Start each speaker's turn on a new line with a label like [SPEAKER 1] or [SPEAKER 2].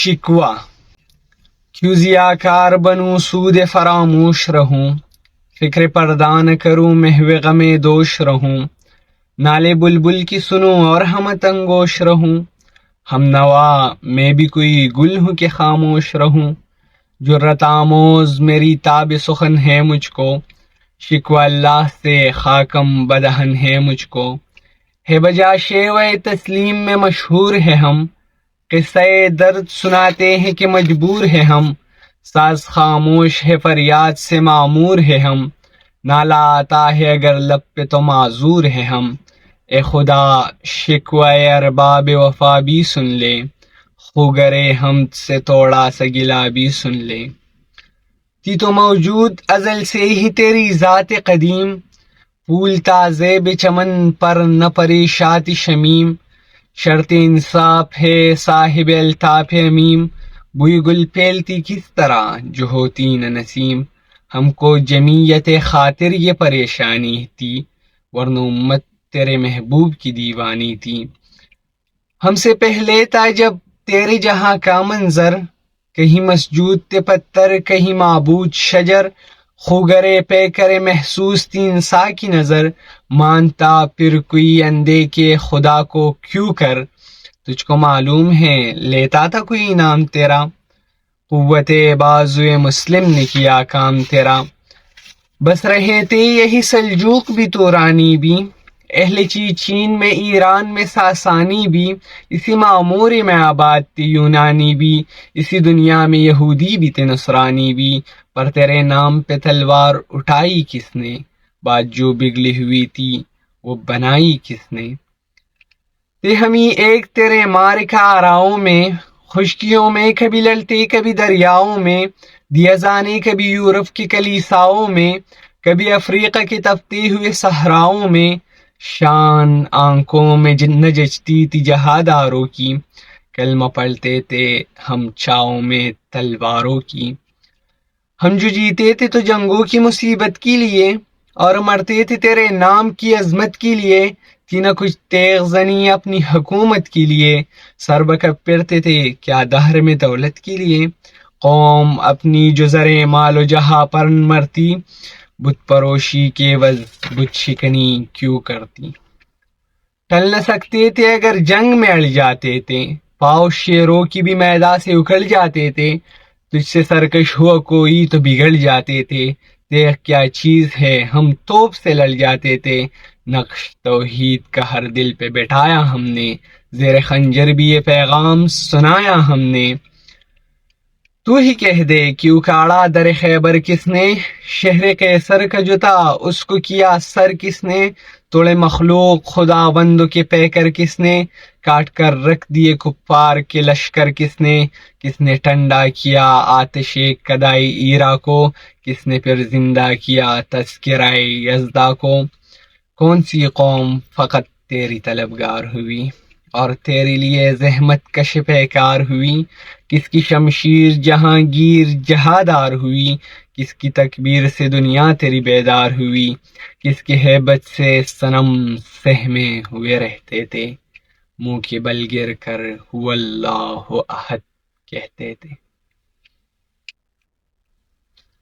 [SPEAKER 1] شکوہ کیوں ضیاءکار بنوں سود فراموش رہوں، فکر پردان کروں محو غم دوش رہوں، نالے بلبل کی سنوں اور ہمت انگوش رہوں، ہم نوا میں بھی کوئی گل ہوں کہ خاموش رہوں، جرت آموز میری تاب سخن ہے مجھ کو، شکوہ اللہ سے خاکم بدہن ہے مجھ کو، ہے بجا شیوہ تسلیم میں مشہور ہے ہم، قصہ درد سناتے ہیں کہ مجبور ہے ہم، ساز خاموش ہے فریاد سے معمور ہے ہم، نالا آتا ہے اگر لب پہ تو معذور ہے ہم، اے خدا شکوہ ارباب وفا بھی سن لے، خوگرے ہم سے توڑا سا گلا بھی سن لے، تھی تو موجود ازل سے ہی تیری ذات قدیم، پھول تازے بے چمن پر نہ پریشات شمیم، شرط انصاف ہے صاحب الطاف عمیم، بوئی گل پھیلتی کس طرح جو ہوتی نہ نسیم، ہم کو جمعیت خاطر یہ پریشانی تھی، ورنہ امت تیرے محبوب کی دیوانی تھی، ہم سے پہلے تھا جب تیرے جہاں کا منظر، کہیں مسجود تھے پتھر کہیں معبود شجر، خوگرے پہ کرے محسوس تھی انسا کی نظر، مانتا پھر کوئی اندے کے خدا کو کیوں کر، تجھ کو معلوم ہے لیتا تھا کوئی انعام تیرا، قوت بازوئے مسلم نے کیا کام تیرا، بس رہے تھے یہی سلجوق بھی تورانی بھی، اہل چین میں ایران میں ساسانی بھی، اسی معمور میں آباد تھی یونانی بھی، اسی دنیا میں یہودی بھی تھے نصرانی بھی، پر تیرے نام پہ تلوار اٹھائی کس نے، بات جو بگڑی ہوئی تھی وہ بنائی کس نے، تھے ہمیں ایک تیرے مارکہ آراؤں میں، خشکیوں میں کبھی لڑتے کبھی دریاؤں میں، دیا زانے کبھی یورپ کی کلیساؤں میں، کبھی افریقہ کے تپتے ہوئے صحراؤں میں، شان آنکھوں میں نہ جچتی تھی جہاداروں کی، کلمہ پڑھتے تھے ہم چھاؤں میں تلواروں کی، ہم جو جیتے تھے تو جنگوں کی مصیبت کے لیے، اور مرتے تھے تیرے نام کی عظمت کے لیے، تھی نہ کچھ تیغ زنی اپنی حکومت کے لیے، سر بکپرتے تھے کیا دہر میں دولت کے لیے، قوم اپنی جو زرے مال و جہاں پر مرتی، بت پروشی کے عوض بت شکنی کیوں کرتی، ٹل نہ سکتے تھے اگر جنگ میں اڑ جاتے تھے، پاؤ شیروں کی بھی میدان سے اکھڑ جاتے تھے، تجھ سے سرکش ہوا کوئی تو بگڑ جاتے تھے، دیکھ کیا چیز ہے ہم توپ سے لڑ جاتے تھے، نقش توحید کا ہر دل پہ بٹھایا ہم نے، زیر خنجر بھی یہ پیغام سنایا ہم نے، تو ہی کہہ دے کہ اکھاڑا در خیبر کس نے، شہر قیصر کا جو تھا اس کو کیا سر کس نے، توڑے مخلوق خدا بندوں کے پیکر کس نے، کاٹ کر رکھ دیے کفار کے لشکر کس نے ٹھنڈا کیا آتش کدائی ایرا کو، کس نے پھر زندہ کیا تذکرہ یزدا کو، کون سی قوم فقط تیری طلبگار ہوئی اور تیرے لیے زحمت کش پیکار ہوئی، کس کی شمشیر جہانگیر جہادار ہوئی، کس کی تکبیر سے دنیا تیری بیدار ہوئی، کس کی ہیبت سے صنم سہمے ہوئے رہتے تھے، منہ کے بل گر کر هو اللہ احد کہتے تھے۔